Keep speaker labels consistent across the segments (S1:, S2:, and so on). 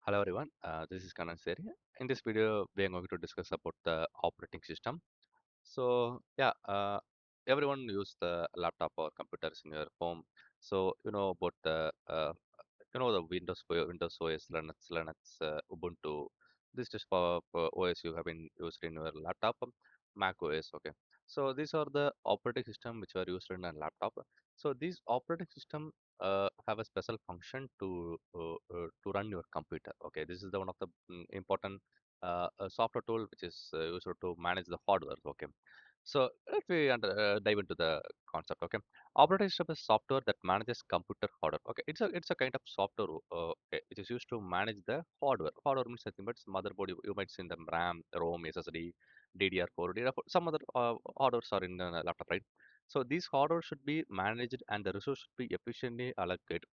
S1: Hello everyone, this is Kanan Seri. In this video, we are going to discuss about the operating system. Everyone use the laptop or computers in your home. So you know about the Windows OS, Linux, Ubuntu. This is for OS you have been used in your laptop, Mac OS. Okay, so these are the operating system which are used in a laptop. So these operating system have a special function to run your computer. Okay, this is the one of the important software tool which is used to manage the hardware. Okay, so let me dive into the concept. Okay, operating system is software that manages computer hardware. Okay, it's a kind of software. Okay, it is used to manage the hardware. Hardware means nothing but motherboard. You might see in the RAM, ROM, SSD, DDR4, DDR4. Some other hardwares are in the laptop, right? So these hardware should be managed and the resource should be efficiently allocated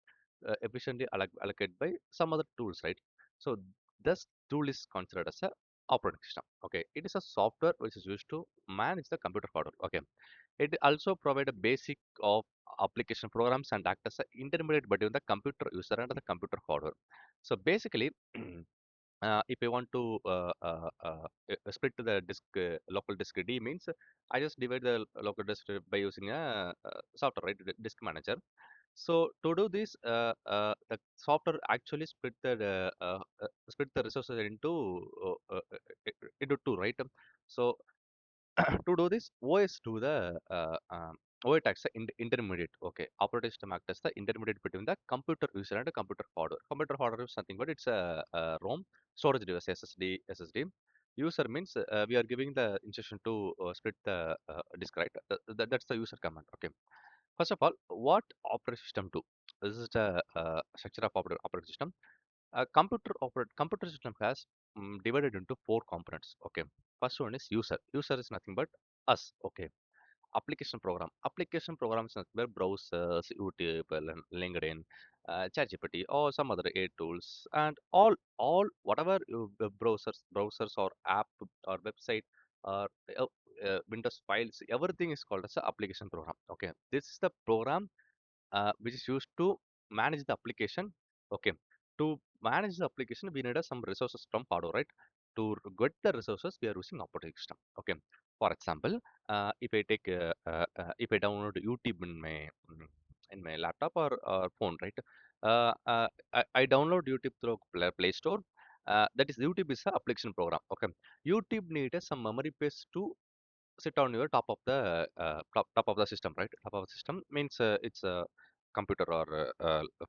S1: by some other tools, right? So this tool is considered as a operating system. Okay, it is a software which is used to manage the computer hardware. Okay, it also provide a basic of application programs and act as an intermediate between the computer user and the computer hardware. So basically, if I want to split the disk local disk D means I just divide the local disk by using a software, right? Disk manager. So to do this, the software actually split the resources into two, right? So to do this, OS do the OS acts as intermediate. Okay, operating system acts as the intermediate between the computer user and the computer hardware. Computer hardware is nothing but it's a ROM, storage device, SSD. User means we are giving the instruction to split the disk, right? That's the user command. Okay. First of all, what operating system do? This is the structure of operating system. A computer system has divided into four components. Okay. First one is user. User is nothing but us. Okay. Application program is nothing but browsers, YouTube, LinkedIn, ChatGPT, or some other AI tools, and all whatever browsers or app or website or Windows files, everything is called as a application program. Okay. This is the program which is used to manage the application. Okay, to manage the application, we need some resources from hardware, right? To get the resources, we are using operating system. Okay, for example, if I download YouTube in my laptop or phone, right? I download YouTube through Play Store. That is YouTube is a application program. Okay, YouTube needs some memory space to sit on your top of the system, right? Top of the system means it's a computer or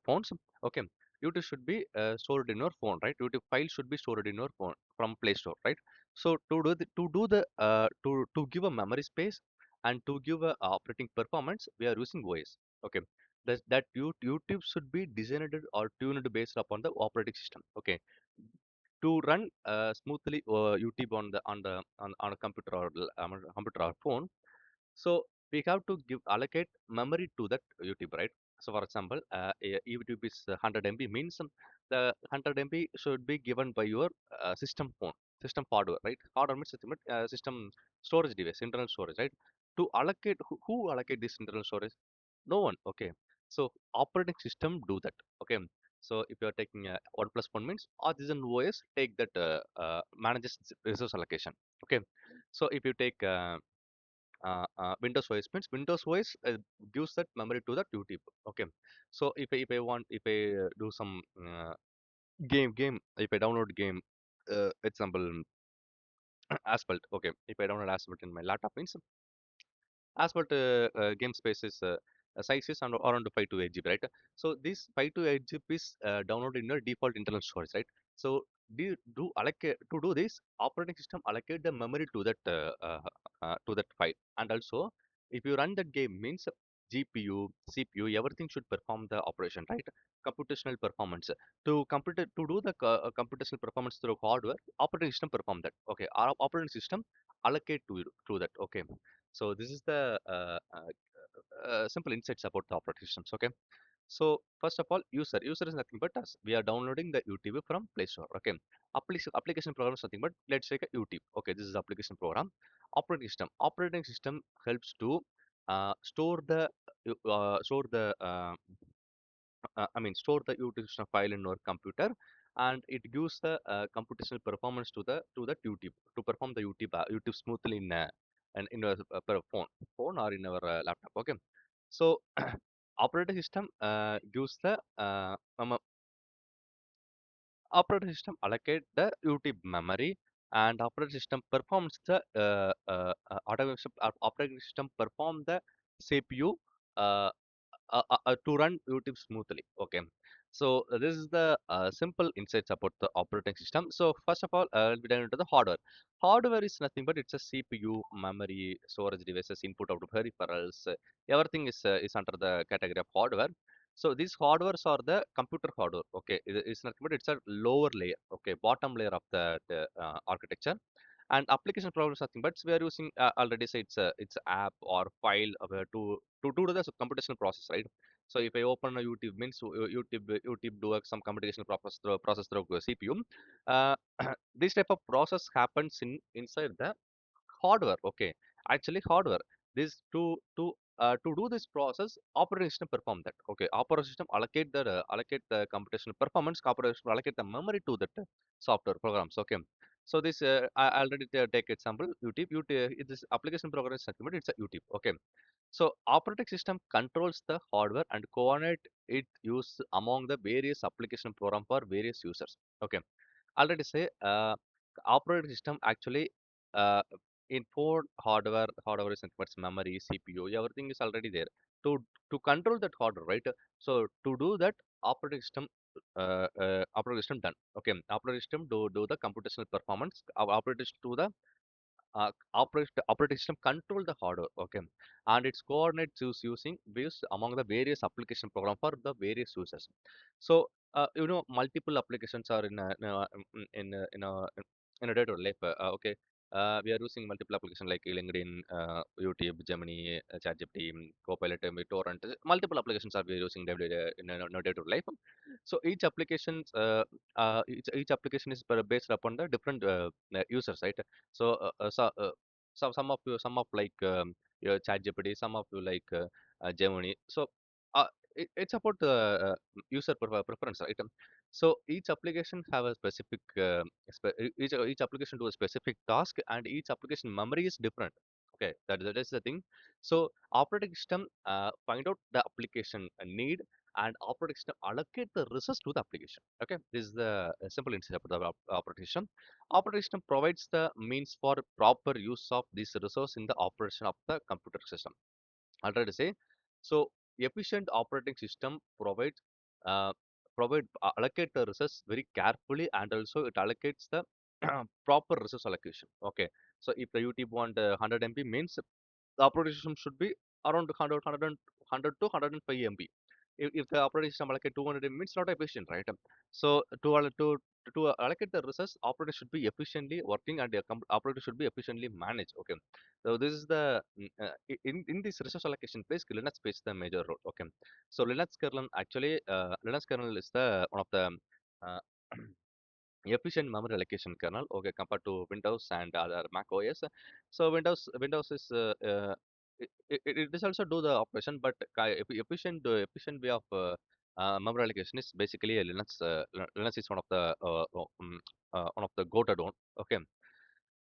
S1: phones. Okay, YouTube should be stored in your phone, right? YouTube file should be stored in your phone from Play Store, right? So to give a memory space and to give a operating performance, we are using OS. Okay, YouTube should be designed or tuned based upon the operating system. Okay, to run smoothly YouTube on a computer or computer or phone. So we have to give allocate memory to that YouTube, right? So for example, YouTube is 100 MB means the 100 MB should be given by your system hardware, right? Hardware means system storage device, internal storage, right? To allocate who allocate this internal storage? No one. Okay. So operating system do that. Okay. So if you are taking a 1+1 means Artisan OS take that manages resource allocation. Okay. So if you take Windows OS means Windows OS gives that memory to that YouTube. Okay. So if I want if I do some game if I download game example Asphalt. Okay. If I download Asphalt in my laptop means Asphalt game space is size is around 5 to 8 GB, right? So this 5 to 8 GB is downloaded in your default internal storage, right? So do allocate to do this operating system allocate the memory to that file, and also if you run that game means GPU, CPU, everything should perform the operation, right? Computational performance to do the computational performance through hardware, operating system perform that. Okay, our operating system allocate to that. Okay, so this is the simple insights about the operating systems. Okay. So first of all, user is nothing but us. We are downloading the YouTube from Play Store. Okay. Application program is nothing but let's take a YouTube. Okay, this is application program. Operating system helps to store the I mean store the utilization file in our computer and it gives the computational performance to the YouTube to perform the YouTube smoothly in a per phone or in our laptop. Okay, so operating system gives the operating system allocate the YouTube memory, and operating system performs the operating system perform the CPU uh, to run YouTube smoothly. Okay, so this is the simple insights about the operating system. So first of all, we dive into the hardware. Hardware is nothing but it's a CPU, memory, storage devices, input output peripherals. Everything is under the category of hardware. So these hardwares are the computer hardware. Okay, it's nothing but it's a lower layer. Okay, bottom layer of the architecture, and application problem is nothing but we are using already say it's a app or file to do the computational process, right? So if I open a YouTube means YouTube do some computational process through CPU. uh, this type of process happens inside the hardware. Okay, actually hardware this to do this process, operating system perform that. Okay, operating system allocate the computational performance, operating system allocate the memory to that software programs. Okay, so this I already take example YouTube. This application program is nothing but it's a YouTube. Okay, so operating system controls the hardware and coordinate it use among the various application program for various users. Okay, already say operating system actually uh, in phone hardware is nothing but memory, CPU, everything is already there to control that hardware, right? So to do that, operating system operating system done. Okay, operating system do the computational performance, operating system to the operating system control the hardware. Okay, and its coordinates is using based among the various application program for the various users. So multiple applications are in a day-to-day life. Okay, we are using multiple applications like LinkedIn, YouTube, Gemini, ChatGPT, Copilot, Torrent. Multiple applications are we using in a day-to-day life. So each application is based upon the different users, right? So, some of like your ChatGPT, some of you like Gemini. So, it's about the user preference, right? So each application have a specific each application do a specific task, and each application memory is different. Okay, that is the thing. So operating system find out the application need, and operating system allocate the resource to the application. Okay, this is the simple insight about the operating system. Operating system provides the means for proper use of this resource in the operation of the computer system. Already say, so efficient operating system uh, allocate the resource very carefully, and also it allocates the proper resource allocation. Okay, so if the YouTube want 100 MB means the operating system should be around 100 to 105 MB. If the operating system allocate 200 MB, it's not efficient, right? So to allocate the resource, operator should be efficiently working, and the operator should be efficiently managed. Okay, so this is the in this resource allocation place, Linux plays the major role. Okay, so Linux kernel is the one of the uh, efficient memory allocation kernel. Okay, compared to Windows and other Mac OS. So Windows is it is also do the operation, but efficient way of memory allocation is basically a Linux. Linux is one of the goated one. Okay,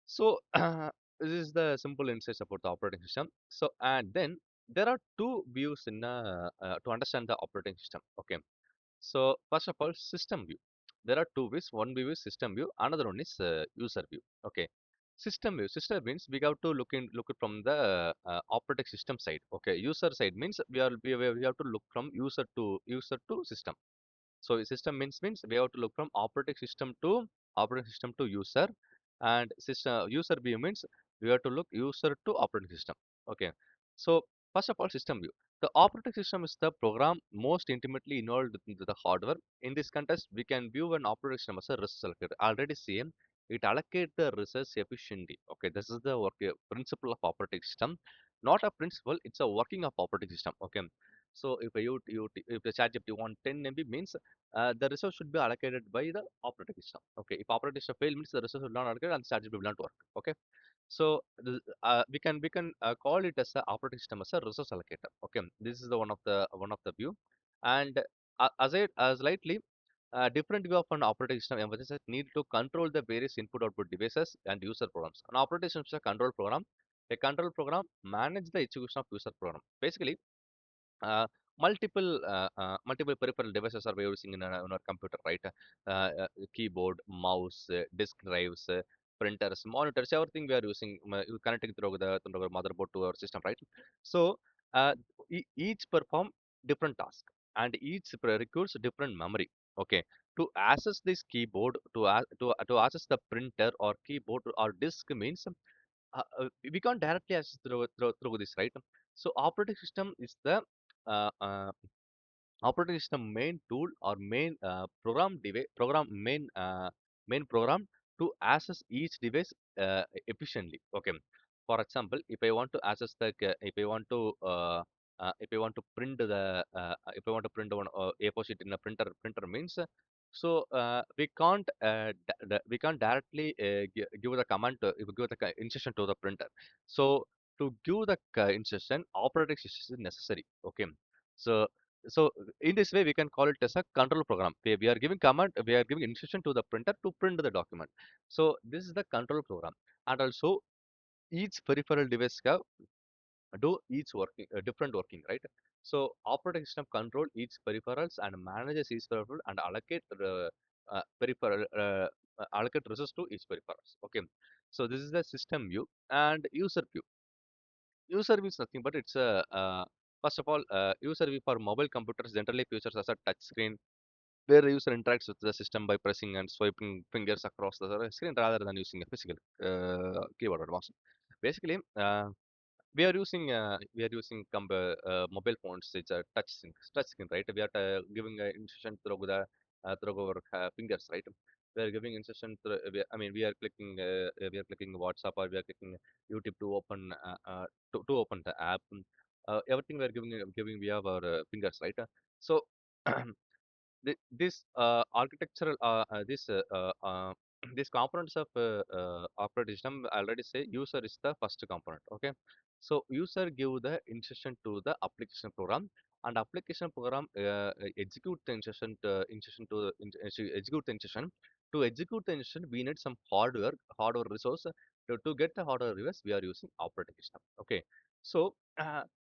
S1: so this is the simple insights about the operating system. So and then there are two views in to understand the operating system. Okay, so first of all, system view. There are two views. One view is system view. Another one is user view. Okay. System view. System means we have to look it from the operating system side. Okay. User side means we have to look from user to system. So system means we have to look from operating system to user, and system user view means we have to look user to operating system. Okay. So first of all, system view. The operating system is the program most intimately involved into the hardware. In this context, we can view an operating system as a resource allocator. Already seen it allocate the resource efficiently. Okay, this is the principle of operating system, not a principle. It's a working of operating system. Okay, so if the ChatGPT want 10 MB means the resource should be allocated by the operating system. Okay, if operating system fail means the resource will not allocate and ChatGPT will not work. Okay, so we can call it as a operating system as a resource allocator. Okay, this is the one of the view, and as lightly. Different view of an operating system emphasizes need to control the various input-output devices and user programs. An operating system is a control program. A control program manage the execution of user program. Basically, uh, multiple peripheral devices are we using in our computer, right? Keyboard, mouse, disk drives, printers, monitors, everything we are using, connecting through the motherboard to our system, right? So uh, each perform different task, and each requires different memory. Okay, to access this keyboard, to access the printer or keyboard or disk means we can't directly access through this, right? So operating system is the uh, uh, operating system main tool or main main program to access each device efficiently. Okay, for example, if I want to print if I want to print one A4 sheet in a printer means we can't directly give the command to give the instruction to the printer. So to give the instruction, operating system is necessary. Okay, so so in this way, we can call it as a control program. We are giving command, we are giving instruction to the printer to print the document. So this is the control program, and also each peripheral device have do each working different working, right? So operating system control each peripherals and manages each peripheral and allocate resources to each peripherals. Okay, so this is the system view and user view. User view is nothing but it's a first of all, user view for mobile computers generally features as a touch screen where the user interacts with the system by pressing and swiping fingers across the screen rather than using a physical keyboard or mouse. Basically, we are using mobile phones. It's a touch screen, right? We are giving instruction through our fingers, right? We are giving instruction through. We are clicking WhatsApp or we are clicking YouTube to open the app. Everything we are giving via our fingers, right? So this architectural this these components of operating system already say user is the first component. Okay, so user give the instruction to the application program, and application program execute the execute the instruction. To execute the instruction we need some hardware resource. To get the hardware resource we are using operating system. Okay, so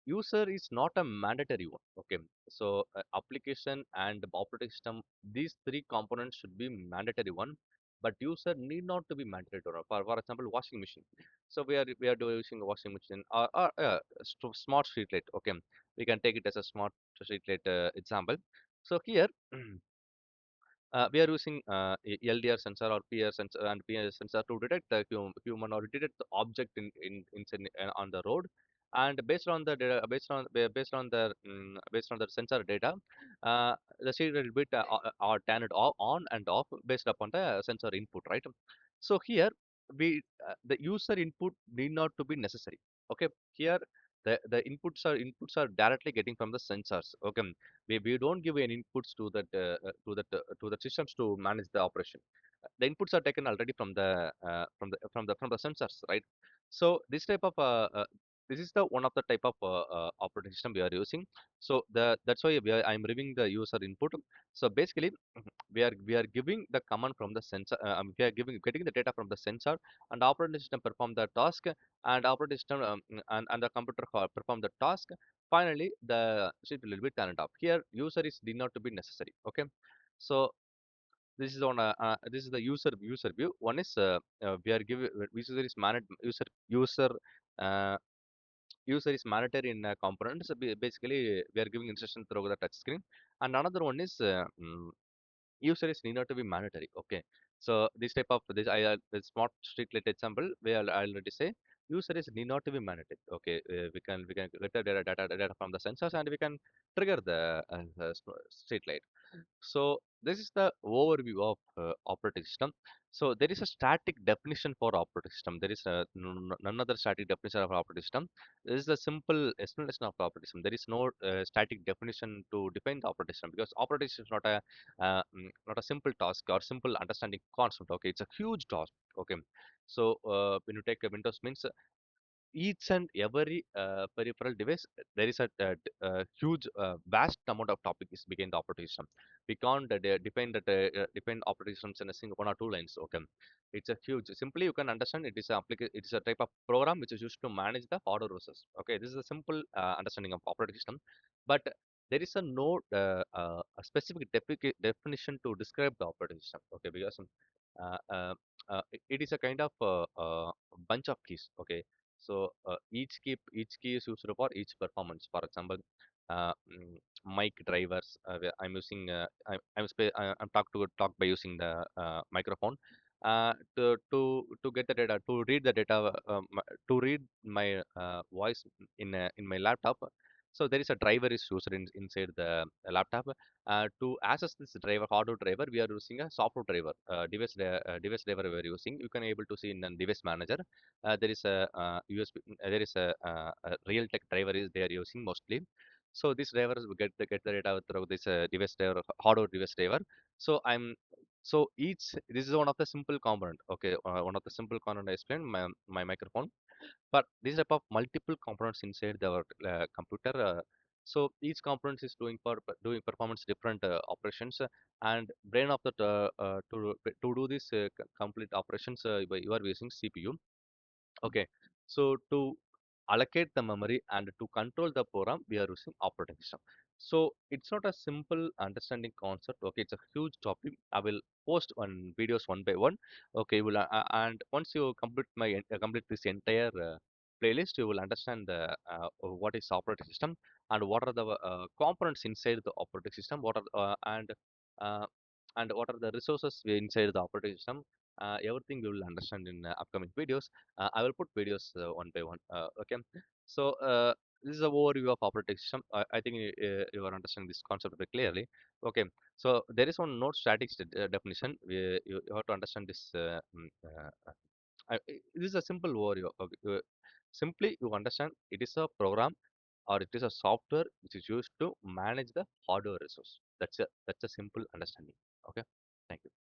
S1: user is not a mandatory one. Okay, so application and operating system, these three components should be mandatory one, but user need not to be mandatory one. For example, washing machine. So we are using a washing machine or smart street light. Okay, we can take it as a smart street light example. So here we are using LDR sensor or PR sensor and PR sensor to detect the human or detect the object on the road, and based on based on the sensor data, the serial bit are turned on and off based upon the sensor input, right? So here the user input need not to be necessary. Okay, here the inputs are directly getting from the sensors. Okay, we don't give any inputs to the systems to manage the operation. The inputs are taken already from the sensors, right? So this is the one of the type of operating system we are using. So that's why I'm reviewing the user input. So basically we are giving the command from the sensor. We are getting the data from the sensor, and operating system perform the task, and operating system and the computer perform the task. Finally, the sheet will be turned off. Here, user is did not to be necessary. Okay, so this is the user view. One is we are giving user is managed uh, user is mandatory in components. Basically, we are giving instruction through the touch screen, and another one is user is need not to be mandatory. Okay, so this type of the smart street light example where I already say user is need not to be mandatory. Okay, we can get the data from the sensors and we can trigger the street light. So this is the overview of operating system. So there is a static definition for operating system. There is none other static definition of operating system. This is a simple explanation of the operating system. There is no static definition to define the operating system, because operating system is not a simple task or simple understanding concept. Okay, it's a huge task. Okay, so when you take a Windows means each and every peripheral device, there is a huge, vast amount of topic is behind the operating system. We can't depend operating systems in a single one or two lines. Okay, it's a huge. Simply, you can understand it is a it is a type of program which is used to manage the hardware process. Okay, this is a simple understanding of operating system, but there is a specific definition to describe the operating system. Okay, because uh, uh, it is a kind of bunch of keys. Okay, so each key is used for each performance. For example, mic drivers. I'm using. I'm talk by using the microphone. To get the data, to read the data, to read my voice in my laptop. So there is a driver is used inside the laptop. To access this driver, hardware driver, we are using a software driver, device driver we are using. You can able to see in the device manager. There is a USB, there is a Realtek driver is they are using mostly. So these drivers will get the data through this device driver, hardware device driver. So I'm so each this is one of the simple component. Okay, one of the simple component I explained my microphone, but these type of multiple components inside the computer. So each component is doing performance different operations, and brain of the to do this complete operations, you are using CPU. Okay, so to allocate the memory and to control the program, we are using operating system. So it's not a simple understanding concept. Okay, it's a huge topic. I will post on videos one by one. Okay, and once you complete this entire playlist, you will understand what is operating system and what are the components inside the operating system. Uh, and what are the resources inside the operating system. Everything you will understand in upcoming videos. I will put videos one by one. Okay. So this is a overview of operating system. I think you are understanding this concept very clearly. Okay. So there is one node static definition. You have to understand this. This is a simple overview. Okay. Simply, you understand it is a program or it is a software which is used to manage the hardware resource. That's a simple understanding. Okay. Thank you.